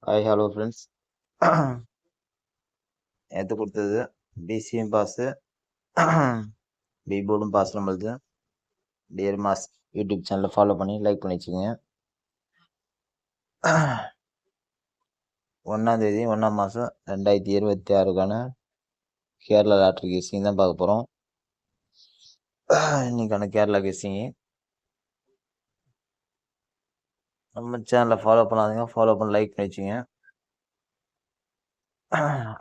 Hi hello friends. நேற்று கொடுத்தது BCM pass, B போர்டும் pass நம்மளுது. டியர் மாஸ் யூடியூப் சேனலை ஃபாலோ பண்ணி லைக் பண்ணி வச்சுக்கோங்க. 1ஆம் தேதி 1ஆம் மாதம் 2026க்கான கேரளா லாட்ரி கெஸ்ஸிங் தான் பார்க்க போகிறோம். இன்னைக்கான கேரளா கெஸ்ஸிங்கு நம்ம சேனலை ஃபாலோ பண்ணாதீங்க, ஃபாலோ பண்ணி லைக் பண்ணி வச்சுங்க.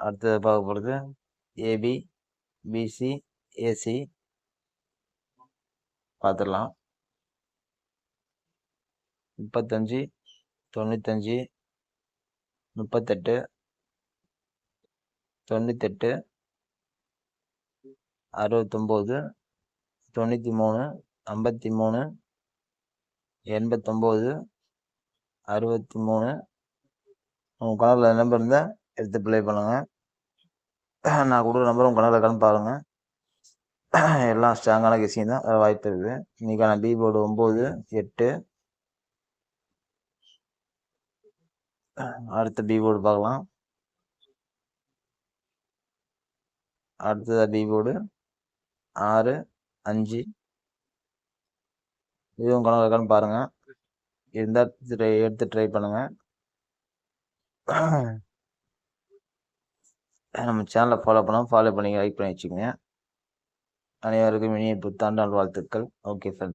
அடுத்தது பார்க்க போகிறது ஏபி, பிசி, ஏசி பார்த்துடலாம். 35, 95, 38, 98, 69, 93, 53, 89, 63. உங்கள் கணக்கில் நம்பர் இருந்தால் எடுத்து ப்ளே பண்ணுங்கள். நான் கொடுக்குற நம்பர் உங்கள் கணக்கில் இருக்கான்னு பாருங்கள். எல்லாம் ஸ்ட்ராங்கான கெஸ்ஸிங் தான், வாய்ப்பு இருக்குது. இன்றைக்கான பி போர்டு 9, 8. அடுத்த பி போர்டு பார்க்கலாம். அடுத்ததாக பி போர்டு 6, 5. இதுவும் கணக்கில் இருக்கான்னு பாருங்கள். இருந்தால் எடுத்து ட்ரை பண்ணுங்கள். நம்ம சேனலை ஃபாலோ பண்ணாமல் ஃபாலோ பண்ணி லைக் பண்ணி வச்சுக்கோங்க. அனைவருக்கும் இனிய புத்தாண்டு வாழ்த்துக்கள். Okay friends.